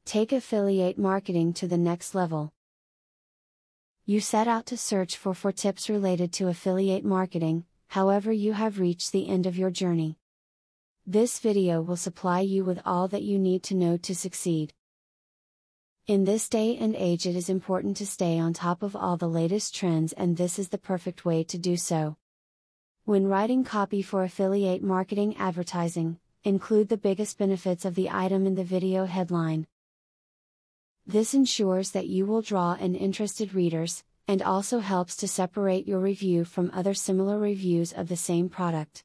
Take affiliate marketing to the next level. You set out to search for 4 tips related to affiliate marketing, however you have reached the end of your journey. This video will supply you with all that you need to know to succeed. In this day and age, it is important to stay on top of all the latest trends, and this is the perfect way to do so. When writing copy for affiliate marketing advertising, include the biggest benefits of the item in the video headline. This ensures that you will draw in interested readers, and also helps to separate your review from other similar reviews of the same product.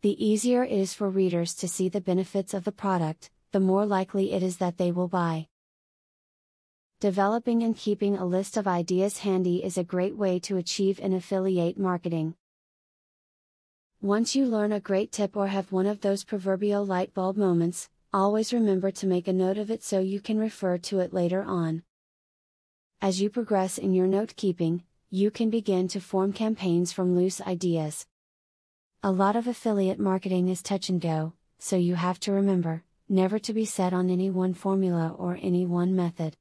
The easier it is for readers to see the benefits of the product, the more likely it is that they will buy. Developing and keeping a list of ideas handy is a great way to achieve in affiliate marketing. Once you learn a great tip or have one of those proverbial light bulb moments, always remember to make a note of it so you can refer to it later on. As you progress in your note keeping, you can begin to form campaigns from loose ideas. A lot of affiliate marketing is touch and go, so you have to remember, never to be set on any one formula or any one method.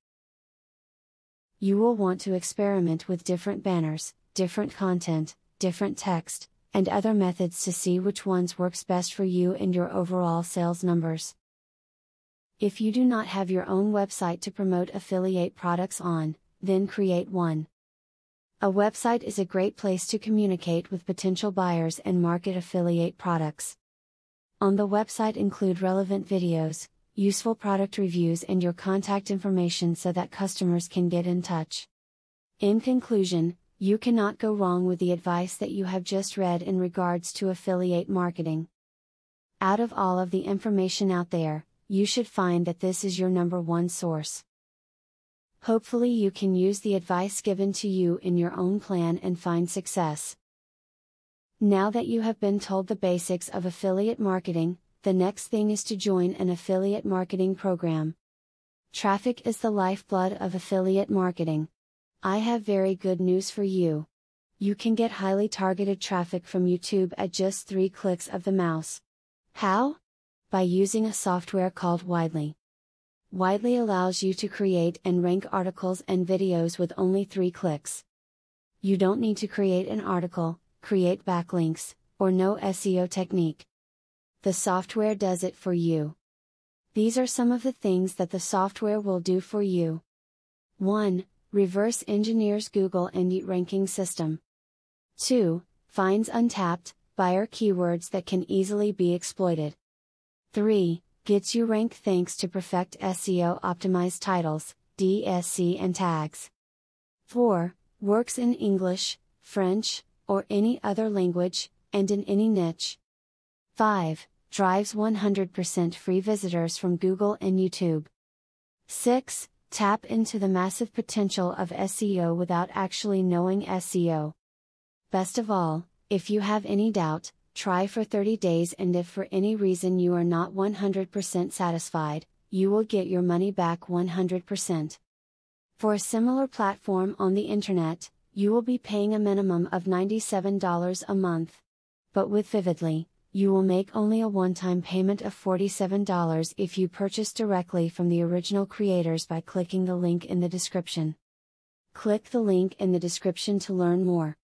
You will want to experiment with different banners, different content, different text, and other methods to see which ones works best for you and your overall sales numbers. If you do not have your own website to promote affiliate products on, then create one. A website is a great place to communicate with potential buyers and market affiliate products. On the website, include relevant videos, useful product reviews, and your contact information so that customers can get in touch. In conclusion, you cannot go wrong with the advice that you have just read in regards to affiliate marketing. Out of all of the information out there, you should find that this is your number one source. Hopefully you can use the advice given to you in your own plan and find success. Now that you have been told the basics of affiliate marketing, the next thing is to join an affiliate marketing program. Traffic is the lifeblood of affiliate marketing. I have very good news for you. You can get highly targeted traffic from YouTube at just 3 clicks of the mouse. How? By using a software called Widely. Widely allows you to create and rank articles and videos with only 3 clicks. You don't need to create an article, create backlinks, or know SEO technique. The software does it for you. These are some of the things that the software will do for you. 1. Reverse engineers Google Indie ranking system. 2. Finds untapped buyer keywords that can easily be exploited. 3. Gets you ranked thanks to perfect SEO optimized titles, DSC and tags. 4. Works in English, French, or any other language, and in any niche. 5. Drives 100% free visitors from Google and YouTube. 6. Tap into the massive potential of SEO without actually knowing SEO. Best of all, if you have any doubt, try for 30 days, and if for any reason you are not 100% satisfied, you will get your money back 100%. For a similar platform on the internet, you will be paying a minimum of $97 a month. But with Vividly, you will make only a one-time payment of $47 if you purchase directly from the original creators by clicking the link in the description. Click the link in the description to learn more.